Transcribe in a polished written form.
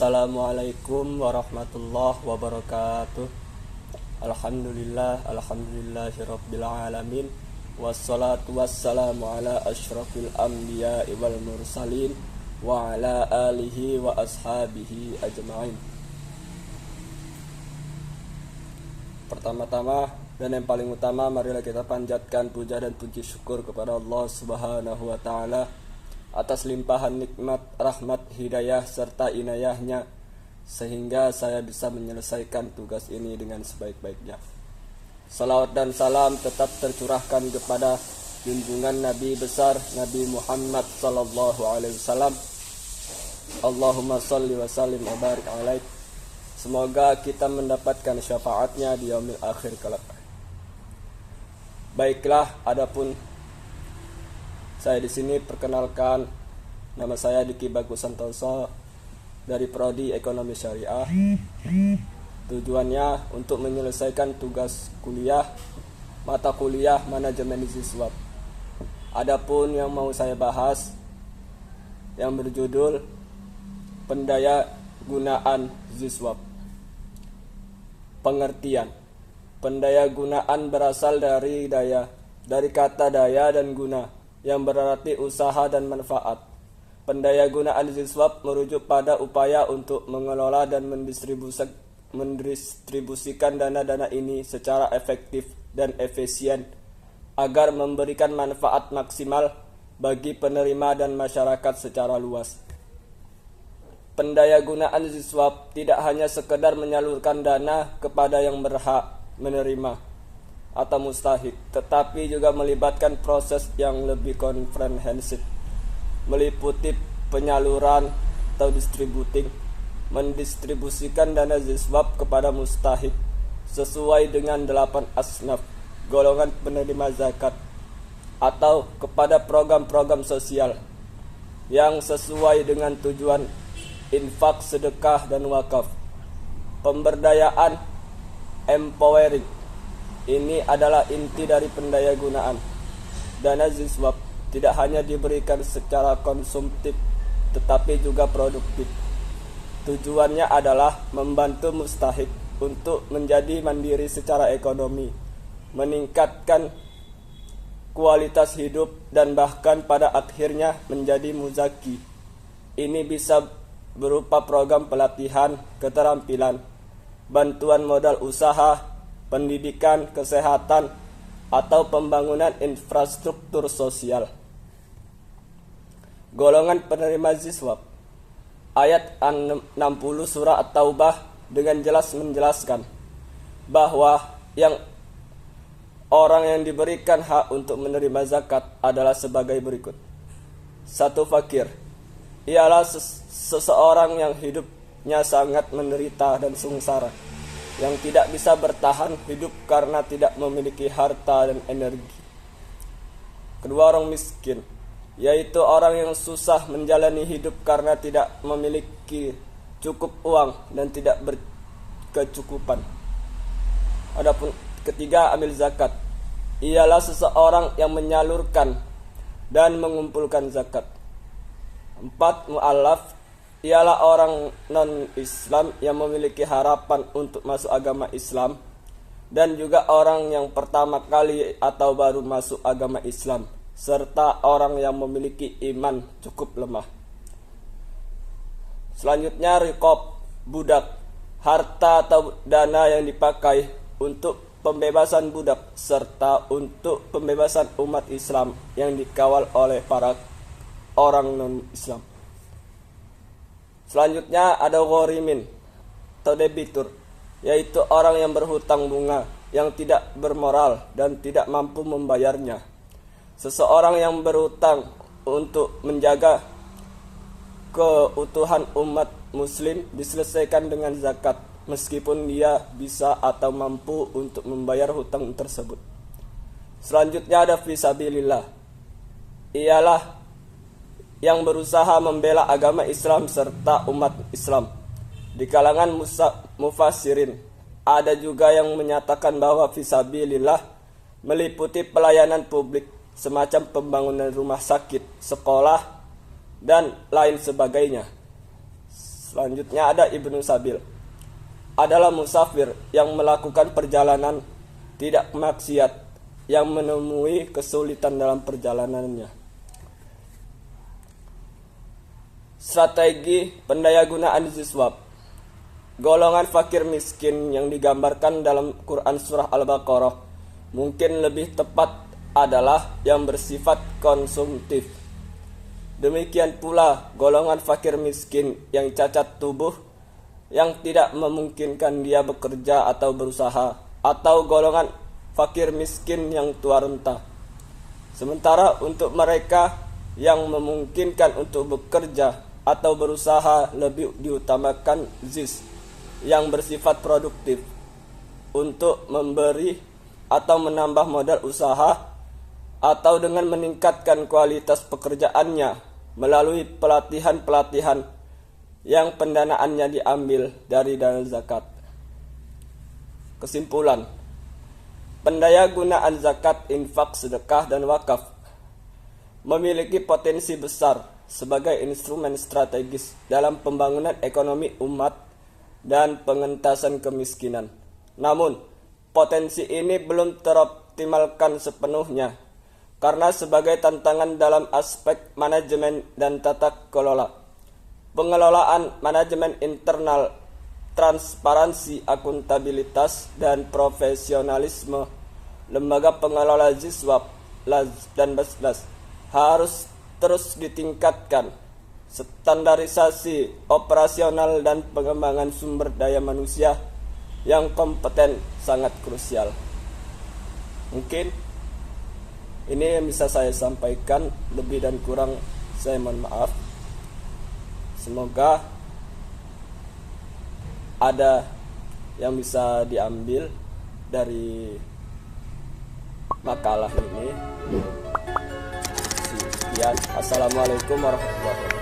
Assalamualaikum warahmatullahi wabarakatuh. Alhamdulillahirabbil alamin. Wassalatu wassalamu ala asyrafil anbiya'i wal mursalin wa ala alihi wa ashabihi ajma'in. Pertama-tama dan yang paling utama, marilah kita panjatkan puja dan puji syukur kepada Allah Subhanahu wa taala atas limpahan nikmat, rahmat, hidayah serta inayahnya sehingga saya bisa menyelesaikan tugas ini dengan sebaik-baiknya. Salawat dan salam tetap tercurahkan kepada junjungan Nabi besar Nabi Muhammad sallallahu alaihi wasallam. Allahumma shalli wa sallim wa barik alaih. Semoga kita mendapatkan syafaatnya di yaumil akhir kelak. Baiklah, adapun saya di sini perkenalkan, nama saya Diki Bagus Santoso dari Prodi Ekonomi Syariah. Tujuannya untuk menyelesaikan tugas kuliah, mata kuliah manajemen siswa. Adapun yang mau saya bahas yang berjudul pendaya gunaan siswa. Pengertian. Pendaya gunaan berasal dari kata daya dan guna, yang berarti usaha dan manfaat. Pendaya gunaan siswab merujuk pada upaya untuk mengelola dan mendistribusikan dana-dana ini secara efektif dan efisien agar memberikan manfaat maksimal bagi penerima dan masyarakat secara luas. Pendaya gunaan siswab tidak hanya sekedar menyalurkan dana kepada yang berhak menerima atau mustahik, tetapi juga melibatkan proses yang lebih komprehensif, meliputi penyaluran atau mendistribusikan dana siswab kepada mustahik sesuai dengan 8 asnaf golongan penerima zakat, atau kepada program-program sosial yang sesuai dengan tujuan infak, sedekah, dan wakaf. Pemberdayaan empowering ini adalah inti dari pendaya gunaan. Dana siswab tidak hanya diberikan secara konsumtif tetapi juga produktif. Tujuannya adalah membantu mustahik untuk menjadi mandiri secara ekonomi, meningkatkan kualitas hidup, dan bahkan pada akhirnya menjadi muzaki. Ini bisa berupa program pelatihan, keterampilan, bantuan modal usaha, pendidikan, kesehatan, atau pembangunan infrastruktur sosial. Golongan penerima siswab. Ayat 60 surah At-Taubah dengan jelas menjelaskan bahwa orang yang diberikan hak untuk menerima zakat adalah sebagai berikut. 1. Fakir. Ialah seseorang yang hidupnya sangat menderita dan sengsara, yang tidak bisa bertahan hidup karena tidak memiliki harta dan energi. Kedua, orang miskin, yaitu orang yang susah menjalani hidup karena tidak memiliki cukup uang dan tidak berkecukupan. Adapun ketiga, amil zakat, ialah seseorang yang menyalurkan dan mengumpulkan zakat. 4. Mu'allaf, ialah orang non-Islam yang memiliki harapan untuk masuk agama Islam, dan juga orang yang pertama kali atau baru masuk agama Islam, serta orang yang memiliki iman cukup lemah. Selanjutnya, riqab, budak, harta atau dana yang dipakai untuk pembebasan budak serta untuk pembebasan umat Islam yang dikawal oleh para orang non-Islam. Selanjutnya ada ghorimin atau debitur, yaitu orang yang berhutang bunga, yang tidak bermoral dan tidak mampu membayarnya. Seseorang yang berhutang untuk menjaga keutuhan umat muslim diselesaikan dengan zakat, meskipun dia bisa atau mampu untuk membayar hutang tersebut. Selanjutnya ada fisabilillah, ialah yang berusaha membela agama Islam serta umat Islam. Di kalangan mufassirin ada juga yang menyatakan bahwa fisabilillah meliputi pelayanan publik semacam pembangunan rumah sakit, sekolah, dan lain sebagainya. Selanjutnya ada Ibnu Sabil, adalah musafir yang melakukan perjalanan tidak maksiat, yang menemui kesulitan dalam perjalanannya. Strategi pendayagunaan ziswab. Golongan fakir miskin yang digambarkan dalam Quran surah Al-Baqarah mungkin lebih tepat adalah yang bersifat konsumtif. Demikian pula golongan fakir miskin yang cacat tubuh, yang tidak memungkinkan dia bekerja atau berusaha, atau golongan fakir miskin yang tua renta. Sementara untuk mereka yang memungkinkan untuk bekerja atau berusaha, lebih diutamakan ZIS yang bersifat produktif untuk memberi atau menambah modal usaha, atau dengan meningkatkan kualitas pekerjaannya melalui pelatihan-pelatihan yang pendanaannya diambil dari dana zakat. Kesimpulan, pendayagunaan zakat, infak, sedekah, dan wakaf memiliki potensi besar sebagai instrumen strategis dalam pembangunan ekonomi umat dan pengentasan kemiskinan. Namun, potensi ini belum teroptimalkan sepenuhnya karena sebagai tantangan dalam aspek manajemen dan tata kelola, pengelolaan manajemen internal, transparansi, akuntabilitas, dan profesionalisme lembaga pengelola ziswab dan basnas harus terus ditingkatkan. Standarisasi operasional dan pengembangan sumber daya manusia yang kompeten sangat krusial. Mungkin ini yang bisa saya sampaikan, lebih dan kurang saya mohon maaf. Semoga ada yang bisa diambil dari makalah ini. Sekian, assalamualaikum warahmatullahi wabarakatuh.